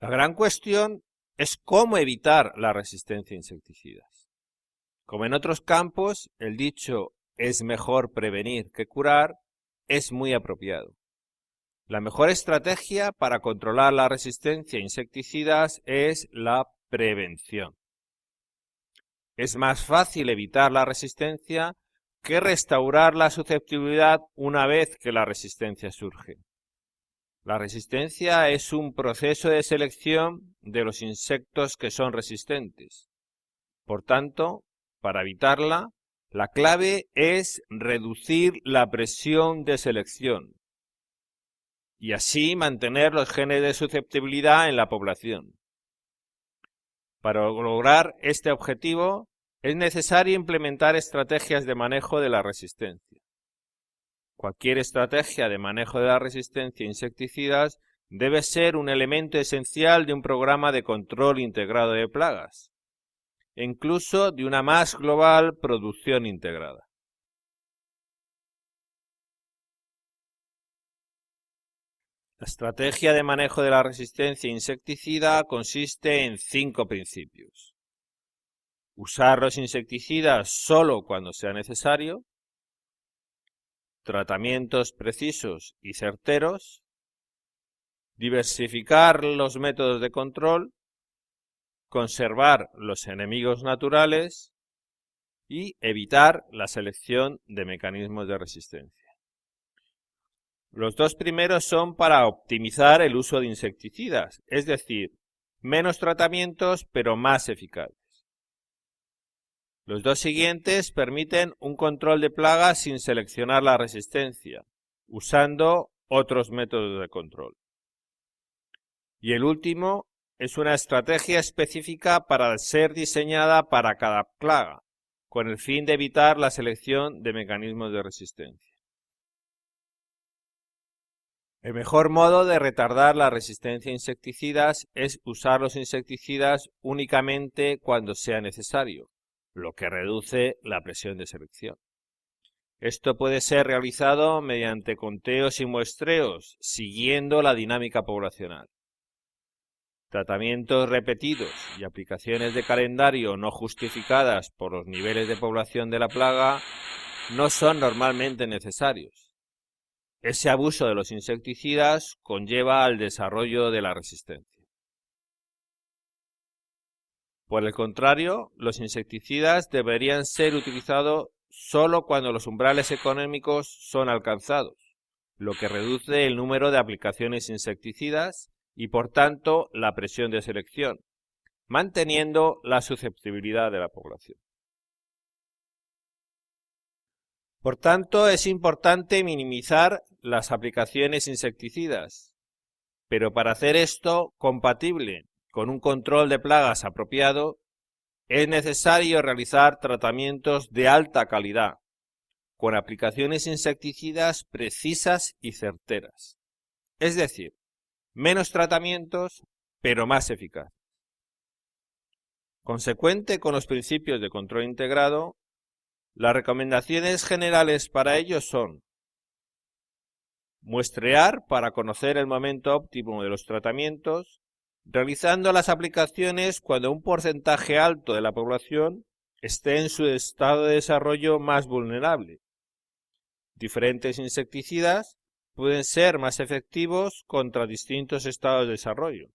La gran cuestión es cómo evitar la resistencia a insecticidas. Como en otros campos, el dicho "es mejor prevenir que curar" es muy apropiado. La mejor estrategia para controlar la resistencia a insecticidas es la prevención. Es más fácil evitar la resistencia que restaurar la susceptibilidad una vez que la resistencia surge. La resistencia es un proceso de selección de los insectos que son resistentes. Por tanto, para evitarla, la clave es reducir la presión de selección y así mantener los genes de susceptibilidad en la población. Para lograr este objetivo, es necesario implementar estrategias de manejo de la resistencia. Cualquier estrategia de manejo de la resistencia a insecticidas debe ser un elemento esencial de un programa de control integrado de plagas, e incluso de una más global producción integrada. La estrategia de manejo de la resistencia insecticida consiste en 5 principios. Usar los insecticidas solo cuando sea necesario. Tratamientos precisos y certeros. Diversificar los métodos de control. Conservar los enemigos naturales y evitar la selección de mecanismos de resistencia. Los dos primeros son para optimizar el uso de insecticidas, es decir, menos tratamientos pero más eficaces. Los dos siguientes permiten un control de plagas sin seleccionar la resistencia, usando otros métodos de control. Y el último es una estrategia específica para ser diseñada para cada plaga, con el fin de evitar la selección de mecanismos de resistencia. El mejor modo de retardar la resistencia a insecticidas es usar los insecticidas únicamente cuando sea necesario, lo que reduce la presión de selección. Esto puede ser realizado mediante conteos y muestreos, siguiendo la dinámica poblacional. Tratamientos repetidos y aplicaciones de calendario no justificadas por los niveles de población de la plaga no son normalmente necesarios. Ese abuso de los insecticidas conlleva al desarrollo de la resistencia. Por el contrario, los insecticidas deberían ser utilizados solo cuando los umbrales económicos son alcanzados, lo que reduce el número de aplicaciones insecticidas y, por tanto, la presión de selección, manteniendo la susceptibilidad de la población. Por tanto, es importante minimizar las aplicaciones insecticidas, pero para hacer esto compatible con un control de plagas apropiado, es necesario realizar tratamientos de alta calidad, con aplicaciones insecticidas precisas y certeras. Es decir, menos tratamientos, pero más eficaces. Consecuente con los principios de control integrado, las recomendaciones generales para ello son: muestrear para conocer el momento óptimo de los tratamientos, realizando las aplicaciones cuando un porcentaje alto de la población esté en su estado de desarrollo más vulnerable. Diferentes insecticidas pueden ser más efectivos contra distintos estados de desarrollo.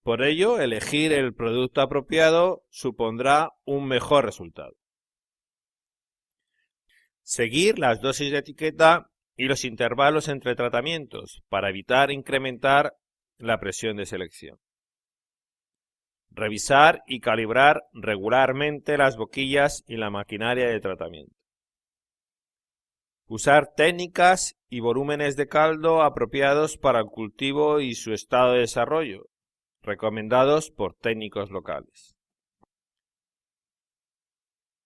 Por ello, elegir el producto apropiado supondrá un mejor resultado. Seguir las dosis de etiqueta y los intervalos entre tratamientos para evitar incrementar la presión de selección. Revisar y calibrar regularmente las boquillas y la maquinaria de tratamiento. Usar técnicas y volúmenes de caldo apropiados para el cultivo y su estado de desarrollo, recomendados por técnicos locales.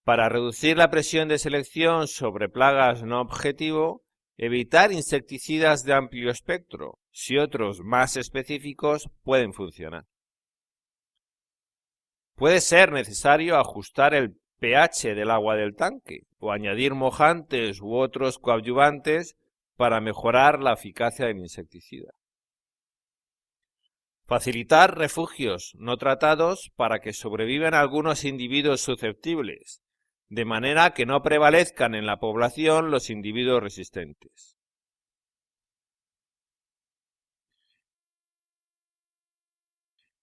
Para reducir la presión de selección sobre plagas no objetivo, evitar insecticidas de amplio espectro, si otros más específicos pueden funcionar. Puede ser necesario ajustar el pH del agua del tanque o añadir mojantes u otros coadyuvantes para mejorar la eficacia del insecticida. Facilitar refugios no tratados para que sobrevivan algunos individuos susceptibles, de manera que no prevalezcan en la población los individuos resistentes.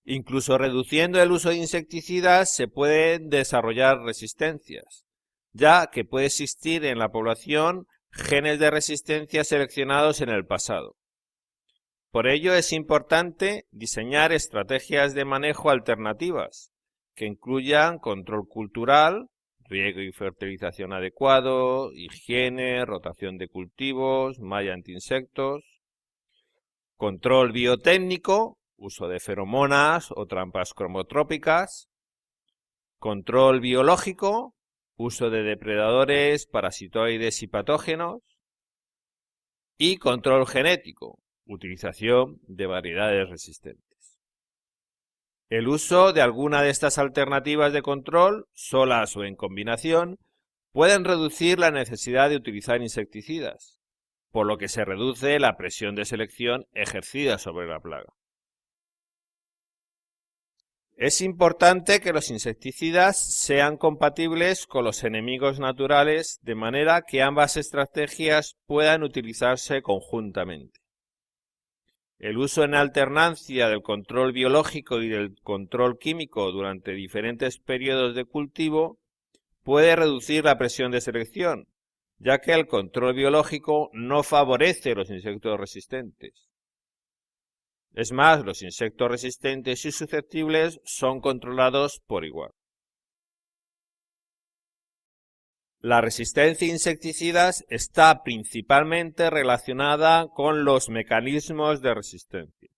Incluso reduciendo el uso de insecticidas se pueden desarrollar resistencias, ya que puede existir en la población genes de resistencia seleccionados en el pasado. Por ello es importante diseñar estrategias de manejo alternativas, que incluyan control cultural, riego y fertilización adecuado, higiene, rotación de cultivos, malla antiinsectos, control biotécnico, uso de feromonas o trampas cromotrópicas, control biológico, uso de depredadores, parasitoides y patógenos, y control genético, utilización de variedades resistentes. El uso de alguna de estas alternativas de control, solas o en combinación, pueden reducir la necesidad de utilizar insecticidas, por lo que se reduce la presión de selección ejercida sobre la plaga. Es importante que los insecticidas sean compatibles con los enemigos naturales, de manera que ambas estrategias puedan utilizarse conjuntamente. El uso en alternancia del control biológico y del control químico durante diferentes periodos de cultivo puede reducir la presión de selección, ya que el control biológico no favorece los insectos resistentes. Es más, los insectos resistentes y susceptibles son controlados por igual. La resistencia a insecticidas está principalmente relacionada con los mecanismos de resistencia.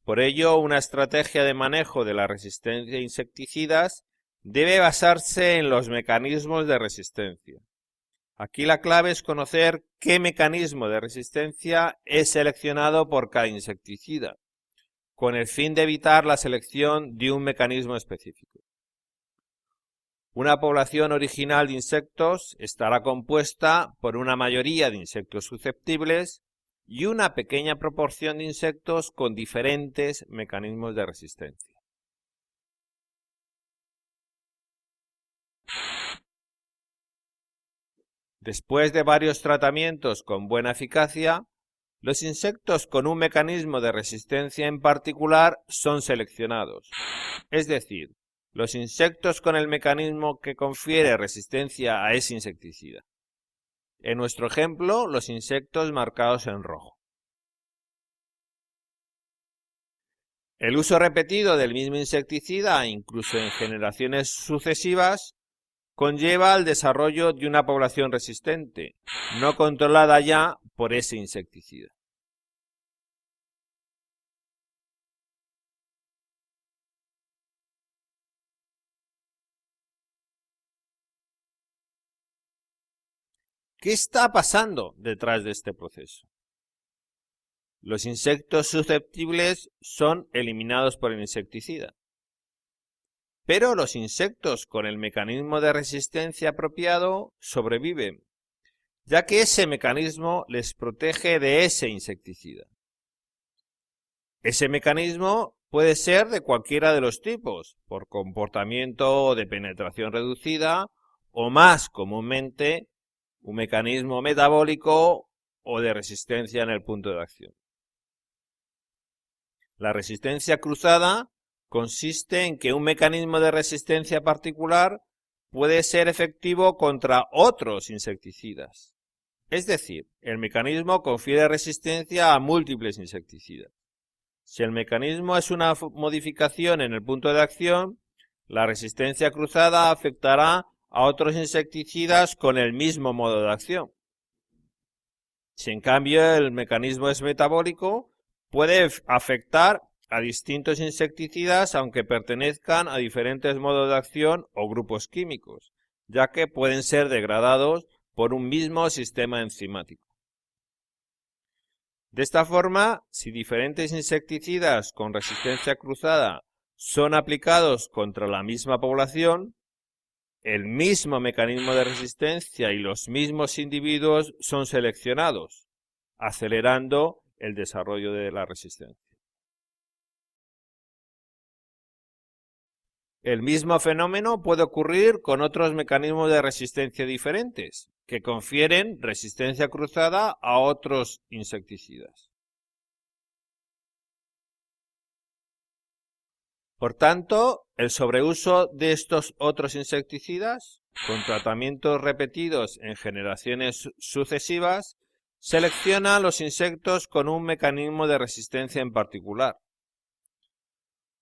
Por ello, una estrategia de manejo de la resistencia a insecticidas debe basarse en los mecanismos de resistencia. Aquí la clave es conocer qué mecanismo de resistencia es seleccionado por cada insecticida, con el fin de evitar la selección de un mecanismo específico. Una población original de insectos estará compuesta por una mayoría de insectos susceptibles y una pequeña proporción de insectos con diferentes mecanismos de resistencia. Después de varios tratamientos con buena eficacia, los insectos con un mecanismo de resistencia en particular son seleccionados. Es decir, los insectos con el mecanismo que confiere resistencia a ese insecticida. En nuestro ejemplo, los insectos marcados en rojo. El uso repetido del mismo insecticida, incluso en generaciones sucesivas, conlleva al desarrollo de una población resistente, no controlada ya por ese insecticida. ¿Qué está pasando detrás de este proceso? Los insectos susceptibles son eliminados por el insecticida. Pero los insectos con el mecanismo de resistencia apropiado sobreviven, ya que ese mecanismo les protege de ese insecticida. Ese mecanismo puede ser de cualquiera de los tipos, por comportamiento de penetración reducida o más comúnmente un mecanismo metabólico o de resistencia en el punto de acción. La resistencia cruzada consiste en que un mecanismo de resistencia particular puede ser efectivo contra otros insecticidas. Es decir, el mecanismo confiere resistencia a múltiples insecticidas. Si el mecanismo es una modificación en el punto de acción, la resistencia cruzada afectará a otros insecticidas con el mismo modo de acción. Si en cambio el mecanismo es metabólico, puede afectar a distintos insecticidas aunque pertenezcan a diferentes modos de acción o grupos químicos, ya que pueden ser degradados por un mismo sistema enzimático. De esta forma, si diferentes insecticidas con resistencia cruzada son aplicados contra la misma población, el mismo mecanismo de resistencia y los mismos individuos son seleccionados, acelerando el desarrollo de la resistencia. El mismo fenómeno puede ocurrir con otros mecanismos de resistencia diferentes, que confieren resistencia cruzada a otros insecticidas. Por tanto, el sobreuso de estos otros insecticidas, con tratamientos repetidos en generaciones sucesivas, selecciona los insectos con un mecanismo de resistencia en particular.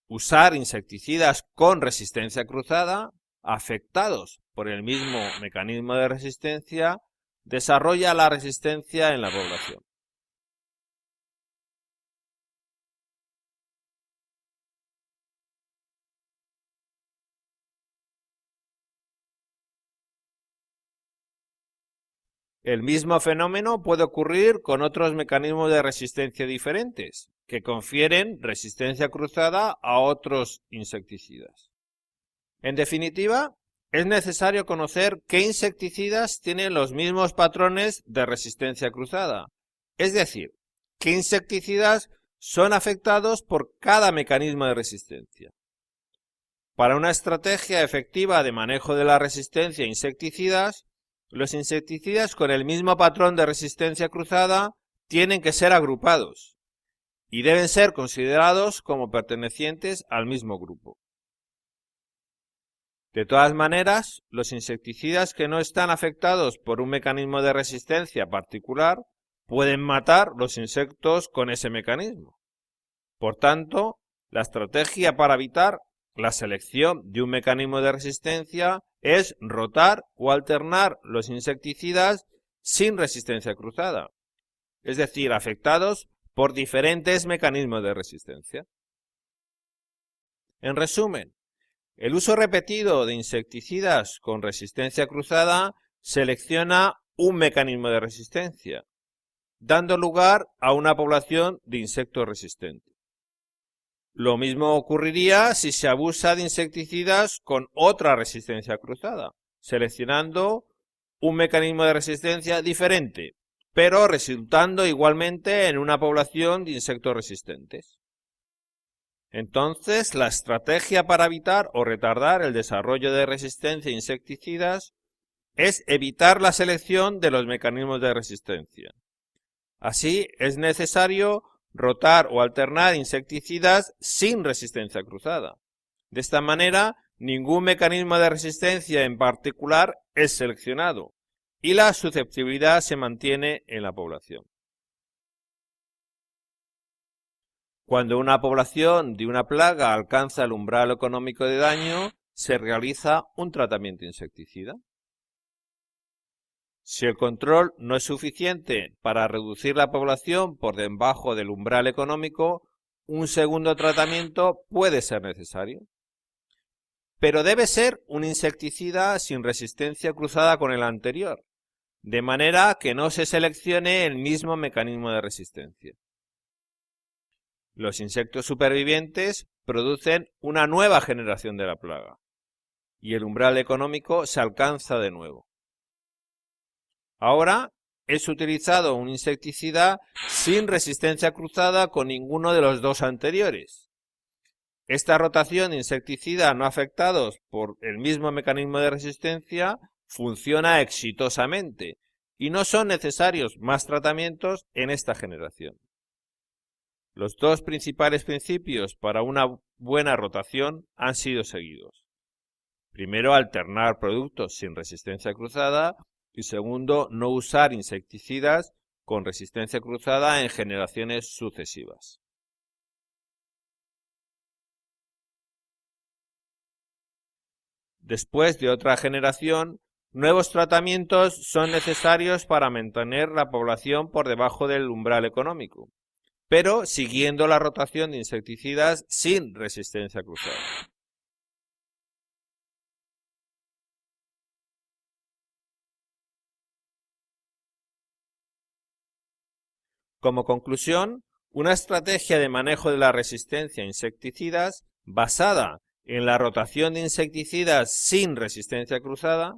Usar insecticidas con resistencia cruzada, afectados por el mismo mecanismo de resistencia, desarrolla la resistencia en la población. El mismo fenómeno puede ocurrir con otros mecanismos de resistencia diferentes, que confieren resistencia cruzada a otros insecticidas. En definitiva, es necesario conocer qué insecticidas tienen los mismos patrones de resistencia cruzada, es decir, qué insecticidas son afectados por cada mecanismo de resistencia. Para una estrategia efectiva de manejo de la resistencia a insecticidas, los insecticidas con el mismo patrón de resistencia cruzada tienen que ser agrupados y deben ser considerados como pertenecientes al mismo grupo. De todas maneras, los insecticidas que no están afectados por un mecanismo de resistencia particular pueden matar los insectos con ese mecanismo. Por tanto, la estrategia para evitar la selección de un mecanismo de resistencia es rotar o alternar los insecticidas sin resistencia cruzada, es decir, afectados por diferentes mecanismos de resistencia. En resumen, el uso repetido de insecticidas con resistencia cruzada selecciona un mecanismo de resistencia, dando lugar a una población de insectos resistentes. Lo mismo ocurriría si se abusa de insecticidas con otra resistencia cruzada, seleccionando un mecanismo de resistencia diferente, pero resultando igualmente en una población de insectos resistentes. Entonces, la estrategia para evitar o retardar el desarrollo de resistencia a insecticidas es evitar la selección de los mecanismos de resistencia. Así, es necesario rotar o alternar insecticidas sin resistencia cruzada. De esta manera, ningún mecanismo de resistencia en particular es seleccionado y la susceptibilidad se mantiene en la población. Cuando una población de una plaga alcanza el umbral económico de daño, se realiza un tratamiento insecticida. Si el control no es suficiente para reducir la población por debajo del umbral económico, un segundo tratamiento puede ser necesario. Pero debe ser un insecticida sin resistencia cruzada con el anterior, de manera que no se seleccione el mismo mecanismo de resistencia. Los insectos supervivientes producen una nueva generación de la plaga y el umbral económico se alcanza de nuevo. Ahora es utilizado un insecticida sin resistencia cruzada con ninguno de los dos anteriores. Esta rotación de insecticida no afectados por el mismo mecanismo de resistencia funciona exitosamente y no son necesarios más tratamientos en esta generación. Los dos principales principios para una buena rotación han sido seguidos. Primero, alternar productos sin resistencia cruzada y segundo, no usar insecticidas con resistencia cruzada en generaciones sucesivas. Después de otra generación, nuevos tratamientos son necesarios para mantener la población por debajo del umbral económico, pero siguiendo la rotación de insecticidas sin resistencia cruzada. Como conclusión, una estrategia de manejo de la resistencia a insecticidas basada en la rotación de insecticidas sin resistencia cruzada,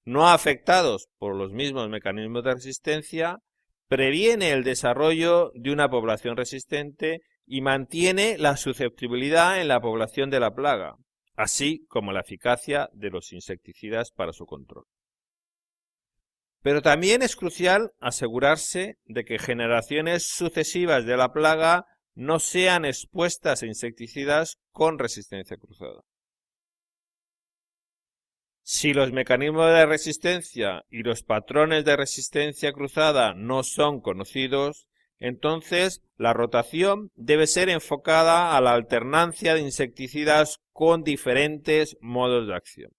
no afectados por los mismos mecanismos de resistencia, previene el desarrollo de una población resistente y mantiene la susceptibilidad en la población de la plaga, así como la eficacia de los insecticidas para su control. Pero también es crucial asegurarse de que generaciones sucesivas de la plaga no sean expuestas a insecticidas con resistencia cruzada. Si los mecanismos de resistencia y los patrones de resistencia cruzada no son conocidos, entonces la rotación debe ser enfocada a la alternancia de insecticidas con diferentes modos de acción.